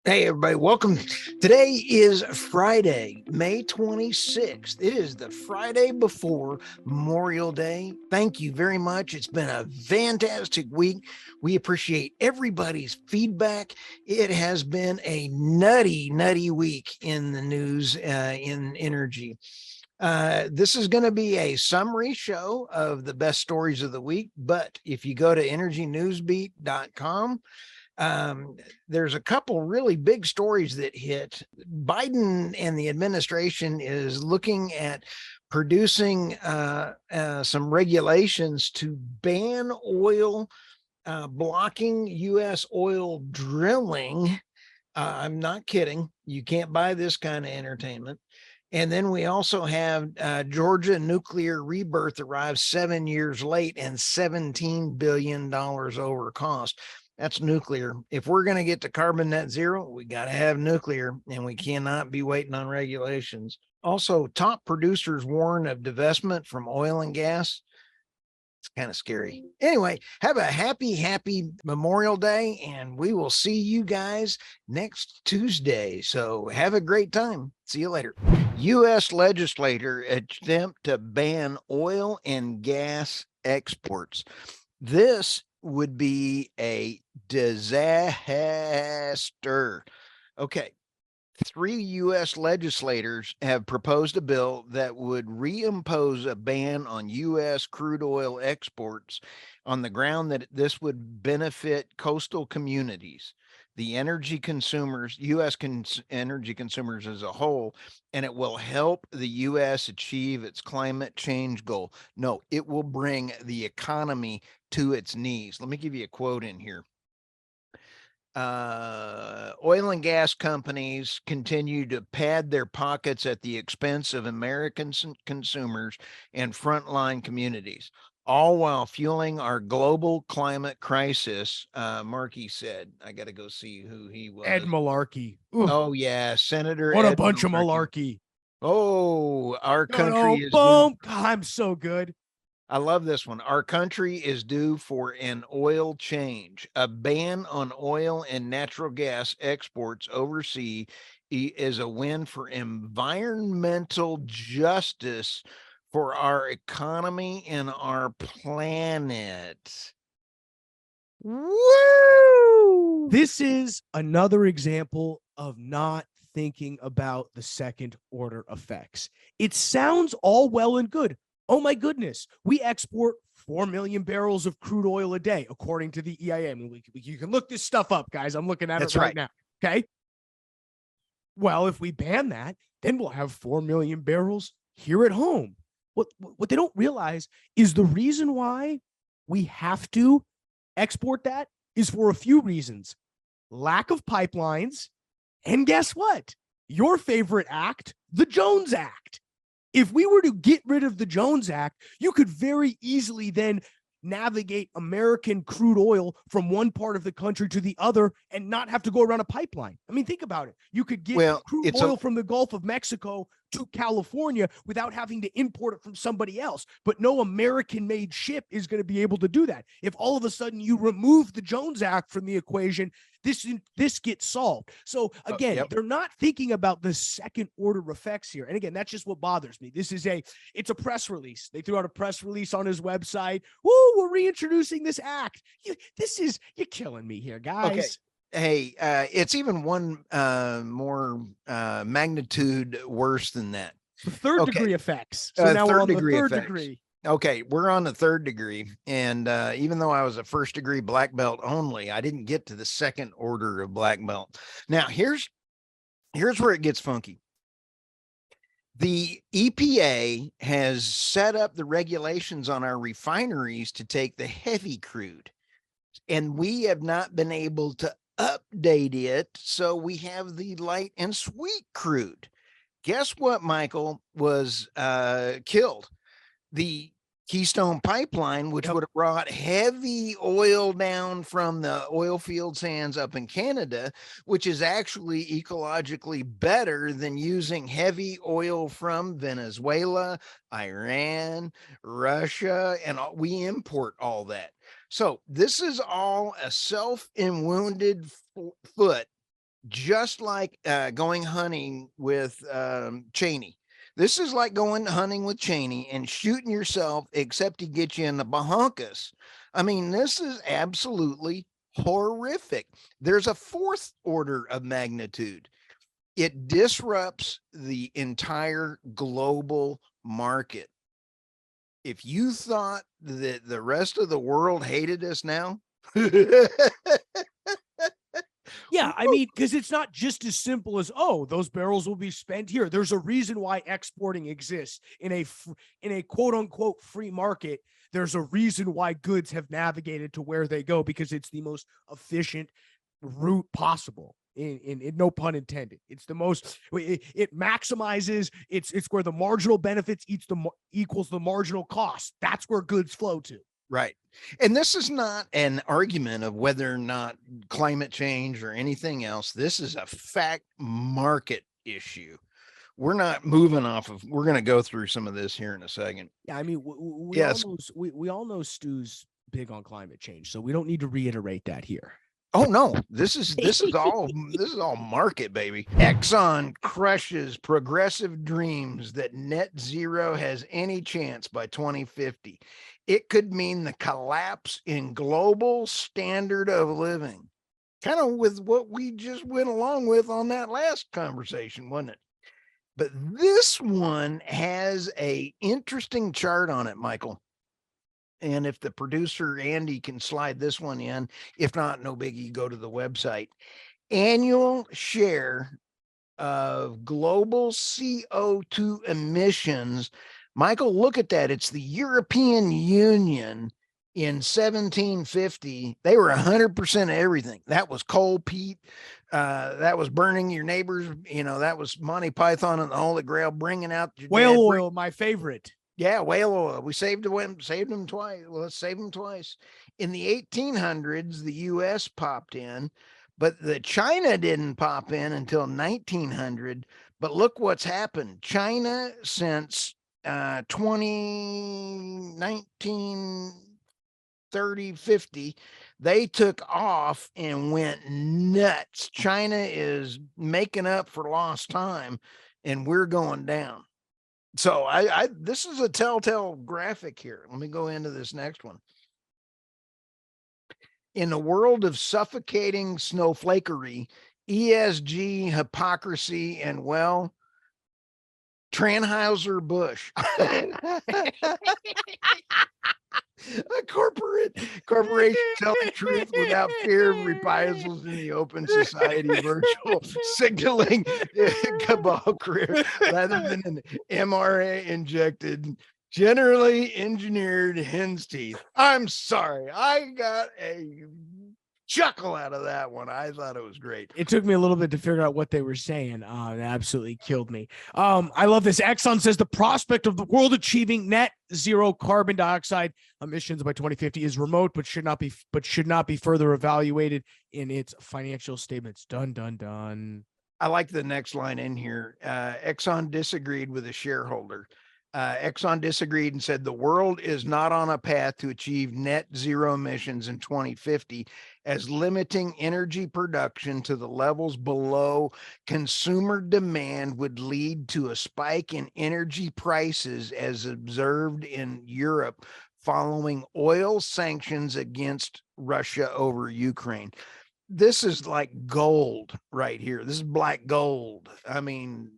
Hey, everybody, welcome. Today is Friday, May 26th. It is the Friday before Memorial Day. Thank you very much. It's been a fantastic week. We appreciate everybody's feedback. It has been a nutty week in the news, in energy. This is going to be a summary show of the best stories of the week. But if you go to energynewsbeat.com, there's a couple really big stories that hit. Biden and the administration is looking at producing some regulations to ban oil, blocking U.S. oil drilling. I'm not kidding. You can't buy this kind of entertainment. And then we also have Georgia nuclear rebirth arrives 7 years late and $17 billion over cost. That's nuclear. If we're going to get to carbon net zero, we got to have nuclear, and we cannot be waiting on regulations. Also, top producers warn of divestment from oil and gas. It's kind of scary. Anyway, have a happy Memorial Day, and we will see you guys next Tuesday. So have a great time. See you later. U.S. legislator attempt to ban oil and gas exports. This would be a disaster. Okay. 3 U.S. legislators have proposed a bill that would reimpose a ban on U.S. crude oil exports on the ground that this would benefit coastal communities, the energy consumers, U.S. energy consumers as a whole, and it will help the U.S. achieve its climate change goal. No, it will bring the economy to its knees. Let me give you a quote in here. Oil and gas companies continue to pad their pockets at the expense of American consumers and frontline communities, all while fueling our global climate crisis. Markey said, I got to go see who he was. Ed Malarkey. Ooh. Oh, yeah. Senator What Ed a bunch of malarkey. Oh, our country is boom. I'm so good. I love this one. Our country is due for an oil change. A ban on oil and natural gas exports overseas is a win for environmental justice for our economy and our planet. Woo! This is another example of not thinking about the second order effects. It sounds all well and good. Oh my goodness, we export 4 million barrels of crude oil a day, according to the EIA. I mean, you can look this stuff up, guys. I'm looking at it right now. Okay. Well, if we ban that, then we'll have 4 million barrels here at home. What they don't realize is the reason why we have to export that is for a few reasons. Lack of pipelines. And guess what? Your favorite act, the Jones Act. If we were to get rid of the Jones Act, you could very easily then navigate American crude oil from one part of the country to the other and not have to go around a pipeline. I mean, think about it. You could get crude oil from the Gulf of Mexico to California without having to import it from somebody else. But no American-made ship is going to be able to do that. If all of a sudden you remove the Jones Act from the equation, this gets solved. So again, they're not thinking about the second order effects here. And again, that's just what bothers me. It's a press release. They threw out a press release on his website. Woo, we're reintroducing this act. You're killing me here, guys. Okay. Hey, it's even one more magnitude worse than that. The third degree effects. So now we're on the third degree. Okay, we're on the third degree. And even though I was a first degree black belt only, I didn't get to the second order of black belt. Now, here's where it gets funky. The EPA has set up the regulations on our refineries to take the heavy crude, and we have not been able to update it. So we have the light and sweet crude. Guess what, Michael, was killed? The Keystone Pipeline, which would have brought heavy oil down from the oil field sands up in Canada, which is actually ecologically better than using heavy oil from Venezuela, Iran, Russia, and we import all that. So this is all a self-wounded foot just like going hunting with Cheney. This is like going hunting with Cheney and shooting yourself, except to get you in the bahunkus. I mean, this is absolutely horrific. There's a fourth order of magnitude. It disrupts the entire global market. If you thought that the rest of the world hated us now, Yeah, I mean, because it's not just as simple as, oh, those barrels will be spent here. There's a reason why exporting exists in a quote unquote free market. There's a reason why goods have navigated to where they go, because it's the most efficient route possible. In no pun intended, it's the most. It maximizes. It's where the marginal benefits equals the marginal cost. That's where goods flow to. right. And this is not an argument of whether or not climate change or anything else. This is a fact market issue. We're not moving off of, we're going to go through some of this here in a second. Yeah, I mean, we Yes. all know we all know Stu's big on climate change, so we don't need to reiterate that here. Oh no, this is all market, baby. Exxon crushes progressive dreams that net zero has any chance by 2050. It could mean the collapse in global standard of living. Kind of with what we just went along with on that last conversation, wasn't it? But this one has a interesting chart on it, Michael. And if the producer Andy can slide this one in, if not, no biggie, go to the website. Annual share of global CO2 emissions. Michael, look at that. It's the European Union in 1750. They were 100% of everything. That was coal, peat. That was burning your neighbors. That was Monty Python and the Holy Grail, bringing out whale oil, my favorite. Yeah, whale oil. We saved them twice. Well, let's save them twice. In the 1800s, the U.S. popped in, but the China didn't pop in until 1900. But look what's happened. China since 2019, 30, 50, they took off and went nuts. China is making up for lost time, and we're going down. So this is a telltale graphic here. Let me go into this next one. In a world of suffocating snowflakery, ESG, hypocrisy, and Tranheuser-Busch. A corporation telling truth without fear of reprisals in the open society, virtual signaling cabal career rather than an MRA injected, generally engineered hen's teeth. I'm sorry, I got a chuckle out of that one. I thought it was great. It took me a little bit to figure out what they were saying. It absolutely killed me. I love this. Exxon says the prospect of the world achieving net zero carbon dioxide emissions by 2050 is remote, but should not be further evaluated in its financial statements. Dun dun dun. I like the next line in here. Exxon disagreed with a shareholder. Exxon disagreed and said the world is not on a path to achieve net zero emissions in 2050, as limiting energy production to the levels below consumer demand would lead to a spike in energy prices as observed in Europe following oil sanctions against Russia over Ukraine. This is like gold right here. This is black gold. I mean,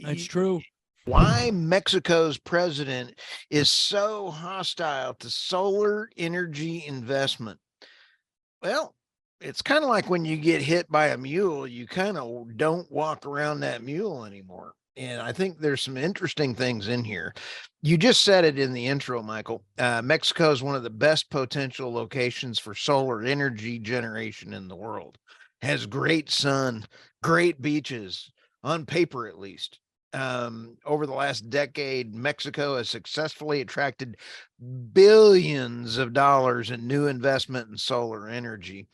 that's true. Why Mexico's president is so hostile to solar energy investment. Well, it's kind of like when you get hit by a mule, you kind of don't walk around that mule anymore. And I think there's some interesting things in here. You just said it in the intro, Michael. Mexico is one of the best potential locations for solar energy generation in the world. Has great sun, great beaches, on paper at least. Over the last decade, Mexico has successfully attracted billions of dollars in new investment in solar energy,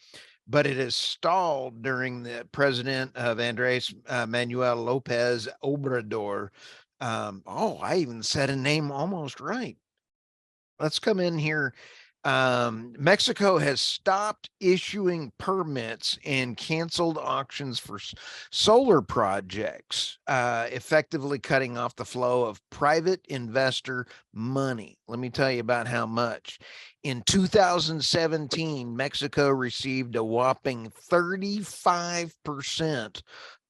but it has stalled during the president of Andres Manuel Lopez Obrador. I even said a name almost right. Let's come in here. Mexico has stopped issuing permits and canceled auctions for solar projects, effectively cutting off the flow of private investor money. Let me tell you about how much. In 2017, Mexico received a whopping 35%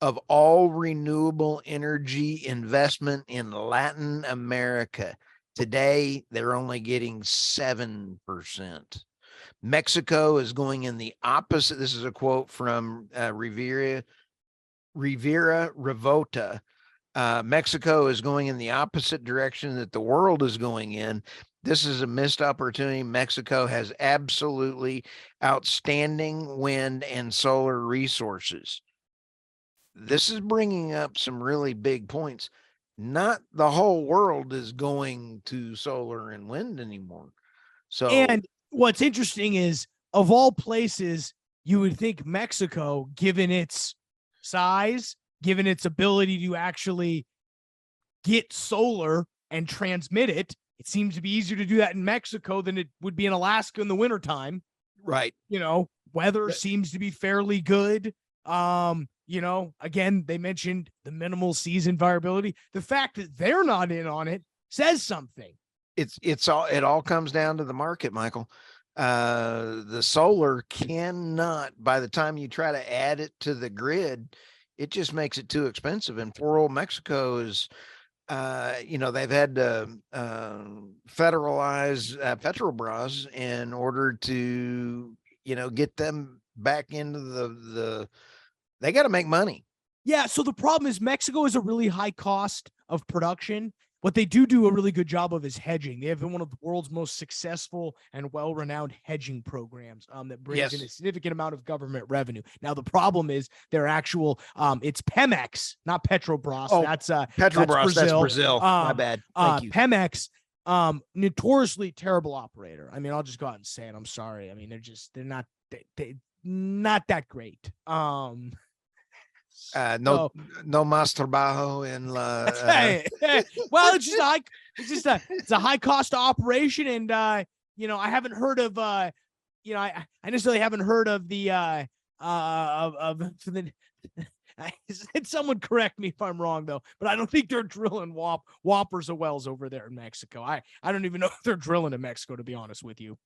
of all renewable energy investment in Latin America. Today, they're only getting 7%. Mexico is going in the opposite. This is a quote from Rivera Rivota. Mexico is going in the opposite direction that the world is going in. This is a missed opportunity. Mexico has absolutely outstanding wind and solar resources. This is bringing up some really big points. Not the whole world is going to solar and wind anymore. So, and what's interesting is, of all places, you would think Mexico, given its size, given its ability to actually get solar and transmit it, it seems to be easier to do that in Mexico than it would be in Alaska in the wintertime. right. Weather seems to be fairly good. Again, they mentioned the minimal season variability. The fact that they're not in on it says something. It all comes down to the market, Michael. The solar cannot, by the time you try to add it to the grid, it just makes it too expensive. And poor old Mexico is, they've had to federalize Petrobras in order to, get them back into the they got to make money. Yeah. So the problem is Mexico is a really high cost of production. What they do a really good job of is hedging. They have been one of the world's most successful and well-renowned hedging programs that brings in a significant amount of government revenue. Now, the problem is their actual, it's Pemex, not Petrobras. Oh, That's Petrobras, that's Brazil. My bad. Thank you. Pemex, notoriously terrible operator. I mean, I'll just go out and say it. I'm sorry. I mean, they're not that great. No más trabajo in la. Well, it's a high cost operation, and I haven't heard of I necessarily haven't heard of the someone correct me if I'm wrong though, but I don't think they're drilling whoppers of wells over there in Mexico. I don't even know if they're drilling in Mexico, to be honest with you.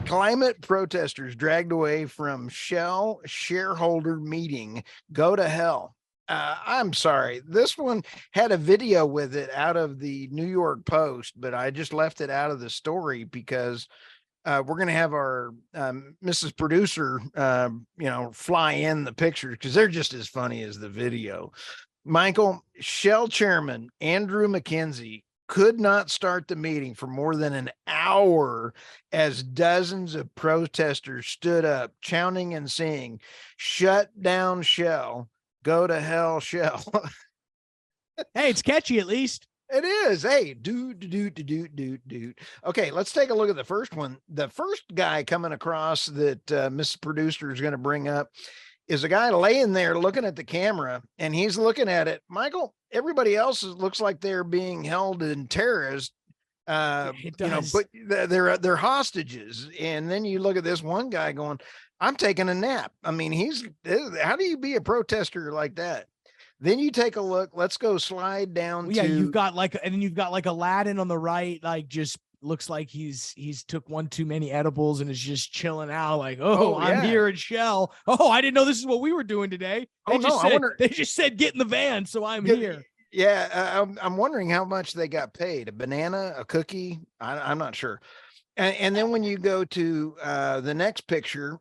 Climate protesters dragged away from Shell shareholder meeting go to hell. I'm sorry. This one had a video with it out of the New York Post, but I just left it out of the story because we're going to have our Mrs. Producer, fly in the pictures because they're just as funny as the video. Michael, Shell chairman Andrew McKenzie could not start the meeting for more than an hour as dozens of protesters stood up, chanting and saying, "Shut down Shell, go to hell, Shell." Hey, it's catchy at least. It is. Hey, dude. Okay, let's take a look at the first one. The first guy coming across that Mrs. Producer is going to bring up is a guy laying there looking at the camera, and he's looking at it. Michael, everybody else looks like they're being held in terrorist. But they're hostages. And then you look at this one guy going, "I'm taking a nap." I mean, how do you be a protester like that? Then you take a look. Let's go slide down. Well, yeah, you've got like Aladdin on the right, like just looks like he's took one too many edibles and is just chilling out. Like, I'm here at Shell. Oh, I didn't know this is what we were doing today. They just said get in the van, so I'm here. Yeah, I'm wondering how much they got paid. A banana, a cookie? I'm not sure. And then when you go to the next picture,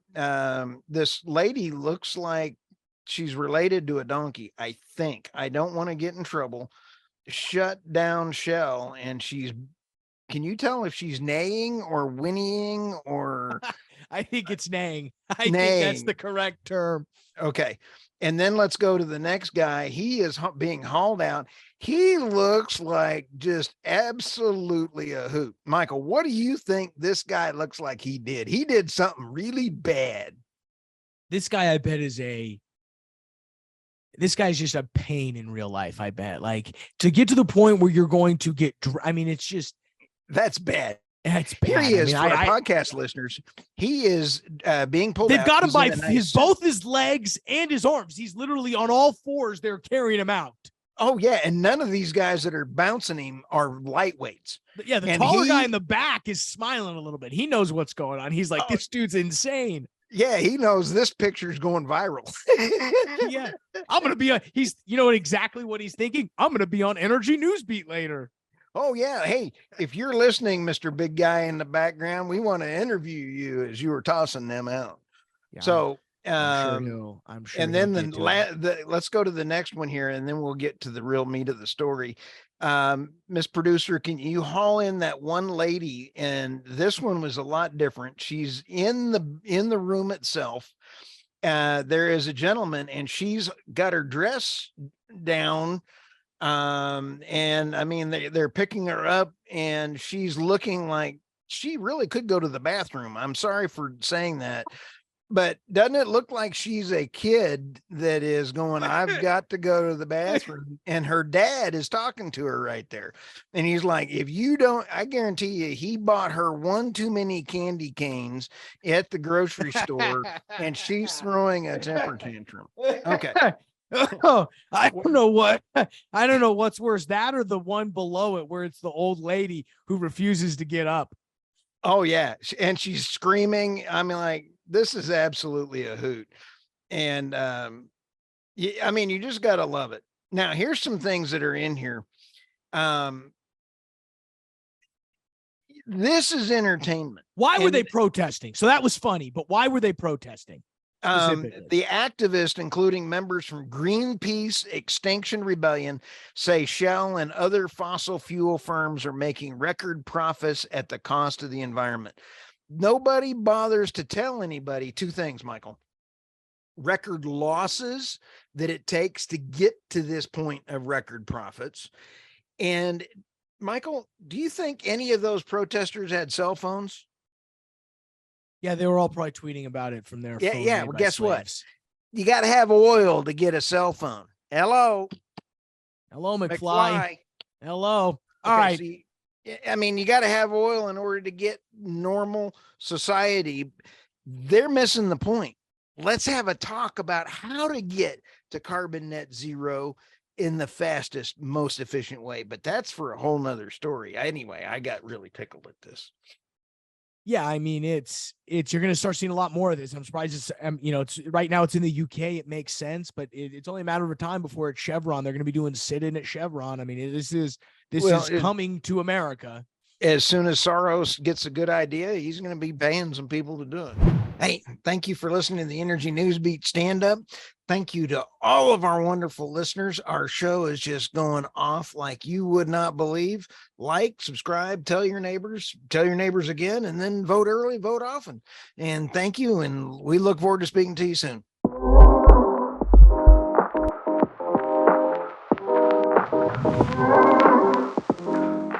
this lady looks like she's related to a donkey, I think. I don't want to get in trouble. Shut down Shell, and can you tell if she's neighing or whinnying or? I think it's neighing. I think that's the correct term. Okay. And then let's go to the next guy. He is being hauled out. He looks like just absolutely a hoot. Michael, what do you think this guy looks like he did? He did something really bad. This guy, I bet, this guy's just a pain in real life, I bet. Like, to get to the point where you're going to get, it's just. That's bad. It's bad. Here he is. I mean, for our podcast listeners, he is being pulled they've out. got him He's by in a nice both his legs and his arms. He's literally on all fours. They're carrying him out. Oh, yeah. And none of these guys that are bouncing him are lightweights. Yeah, the And taller guy in the back is smiling a little bit. He knows what's going on. He's like, this dude's insane. Yeah, he knows this picture's going viral. Yeah, I'm going to be you know exactly what he's thinking? I'm going to be on Energy Newsbeat later. Oh, yeah. Hey, if you're listening, Mr. Big Guy in the background, we want to interview you as you were tossing them out. Yeah, so, I'm sure and then let's go to the next one here, and then we'll get to the real meat of the story. Miss Producer, can you haul in that one lady? And this one was a lot different. She's in the room itself. There is a gentleman, and she's got her dress down. And I mean, they're picking her up, and she's looking like she really could go to the bathroom. I'm sorry for saying that, but doesn't it look like she's a kid that is going, I've got to go to the bathroom? And her dad is talking to her right there. And he's like, if you don't, I guarantee you, he bought her one too many candy canes at the grocery store, and she's throwing a temper tantrum. Okay. Oh, I don't know what's worse, that or the one below it where it's the old lady who refuses to get up. Oh, yeah. And she's screaming. I mean, like, this is absolutely a hoot. And I mean, you just got to love it. Now, here's some things that are in here. This is entertainment. Why were they protesting? So that was funny, but why were they protesting? The activists, including members from Greenpeace, Extinction Rebellion, say Shell and other fossil fuel firms are making record profits at the cost of the environment. Nobody bothers to tell anybody two things, Michael. Record losses that it takes to get to this point of record profits. And Michael, do you think any of those protesters had cell phones? Yeah, they were all probably tweeting about it from their phone. Yeah. Well, guess what? You got to have oil to get a cell phone. Hello, McFly. Hello. All right. See, I mean, you got to have oil in order to get normal society. They're missing the point. Let's have a talk about how to get to carbon net zero in the fastest, most efficient way. But that's for a whole nother story. Anyway, I got really tickled at this. Yeah, I mean, it's you're going to start seeing a lot more of this. I'm surprised it's it's right now it's in the UK. It makes sense, but it's only a matter of time before it's Chevron. They're going to be doing sit-in at Chevron. I mean, this is coming to America. As soon as Soros gets a good idea, he's going to be paying some people to do it. Hey, thank you for listening to the Energy Newsbeat Stand-Up. Thank you to all of our wonderful listeners. Our show is just going off like you would not believe. Like, subscribe, tell your neighbors again, and then vote early, vote often. And thank you, and we look forward to speaking to you soon.